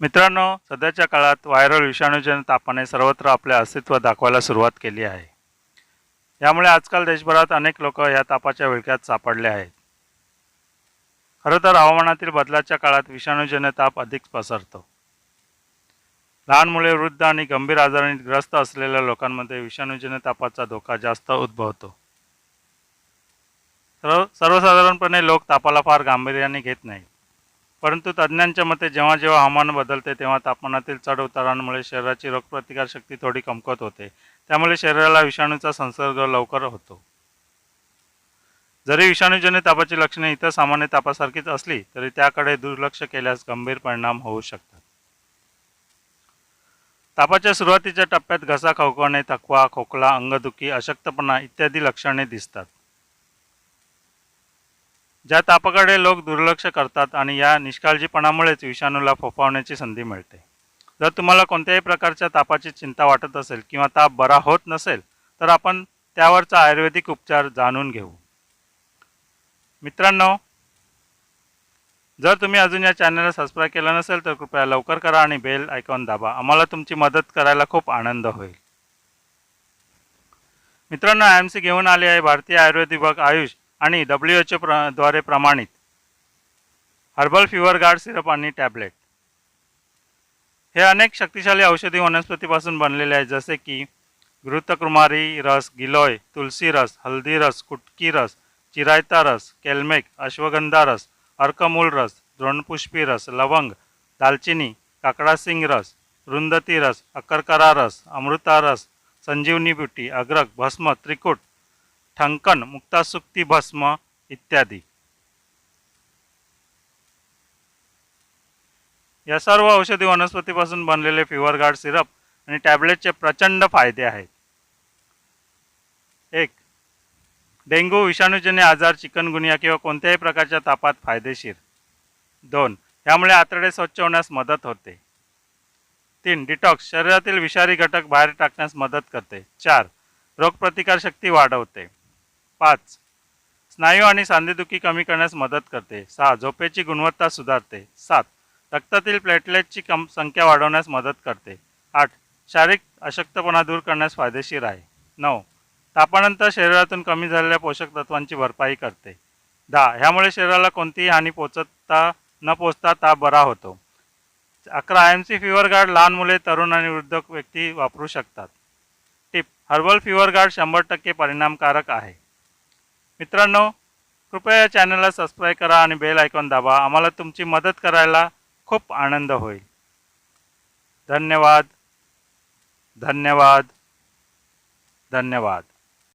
मित्रांनो, सध्याच्या काळात व्हायरल विषाणूजन्य तापाने सर्वत्र आपले अस्तित्व दाखवायला सुरुवात केली आहे. यामुळे आजकाल देशभरात अनेक लोक या तापाच्या विळख्यात सापडले आहेत. खरं तर हवामानातील बदलाच्या काळात विषाणूजन्य ताप अधिक पसरतो. लहान मुले, वृद्ध आणि गंभीर आजारांनी ग्रस्त असलेल्या लोकांमध्ये विषाणूजन्य तापाचा धोका जास्त उद्भवतो. सर्वसाधारणपणे लोक तापाला फार गांभीर्याने घेत नाहीत. परंतु तज्ज्ञांच्या मते जेव्हा जेव्हा हवामान बदलते तेव्हा तापमानातील चढ उतारांमुळे शरीराची रोगप्रतिकारशक्ती थोडी कमकुवत होते. त्यामुळे शरीराला विषाणूचा संसर्ग लवकर होतो. जरी विषाणूजन्य तापाची लक्षणे इतर सामान्य तापासारखीच असली तरी त्याकडे दुर्लक्ष केल्यास गंभीर परिणाम होऊ शकतात. तापाच्या सुरुवातीच्या टप्प्यात घसा खवखवणे, थकवा, खोकला, अंगदुखी, अशक्तपणा इत्यादी लक्षणे दिसतात. ज्या तापाकडे लोक दुर्लक्ष करतात आणि या निष्काळजीपणामुळेच विषाणूला फोफावण्याची संधी मिळते. जर तुम्हाला कोणत्याही प्रकारच्या तापाची चिंता वाटत असेल किंवा ताप बरा होत नसेल तर आपण त्यावरचा आयुर्वेदिक उपचार जाणून घेऊ. मित्रांनो, जर तुम्ही अजून या चॅनलला सबस्क्राईब केलं नसेल तर कृपया लवकर करा आणि बेल आयकॉन दाबा. आम्हाला तुमची मदत करायला खूप आनंद होईल. मित्रांनो, IMC घेऊन आले आहे भारतीय आयुर्वेद विभाग, आयुष आणि WHO द्वारे प्रमाणित हर्बल फीवर गार्ड सिरप आणि टॅबलेट. हे अनेक शक्तिशाली औषधी वनस्पतीपासून बनलेले आहे, जसे की घृतकुमारी रस, गिलोय, तुलसी रस, हल्दी रस, कुटकी रस, चिरायता रस, केल्मेक, अश्वगंधा रस, अर्कमूल रस, द्रोणपुष्पी रस, लवंग, दालचिनी, काकडासिंग रस, रुंदती रस, अकरकरा रस, अमृता रस, संजीवनी बुटी, अग्रक, भस्म, त्रिकूट, ठंकन, मुक्तासुक्ती भस्म इत्यादी. या सर्व औषधी वनस्पतीपासून बनलेले फीवर गार्ड सिरप आणि टॅबलेटचे प्रचंड फायदे आहेत. 1. डेंग्यू, विषाणूजन्य आजार, चिकनगुनिया किंवा कोणत्याही प्रकारच्या तापात फायदेशीर. 2. यामुळे आतडे स्वच्छ होण्यास मदत होते. 3. डिटॉक्स, शरीरातील विषारी घटक बाहेर टाकण्यास मदत करते. 4. रोगप्रतिकारशक्ती वाढवते. 5. स्नायू आणि सांधेदुखी कमी करण्यास मदत करते. 6. झोपेची गुणवत्ता सुधारते. 7. रक्तातील प्लेटलेटची संख्या वाढवण्यास मदत करते. 8. शारीरिक अशक्तपणा दूर करण्यास फायदेशीर आहे. 9. तापानंतर शरीरातून कमी झालेल्या पोषक तत्वांची भरपाई करते. 10. ह्यामुळे शरीराला कोणतीही हानी न पोचता ताप बरा होतो. 11. IMC फीवर गार्ड लहान मुले, तरुण आणि वृद्ध व्यक्ती वापरू शकतात. टिप: हर्बल फीवर गार्ड 100% परिणामकारक आहे. मित्रांनो, कृपया या चॅनलला सबस्क्राईब करा आणि बेल आयकॉन दाबा. आम्हाला तुमची मदत करायला खूप आनंद होईल. धन्यवाद, धन्यवाद, धन्यवाद.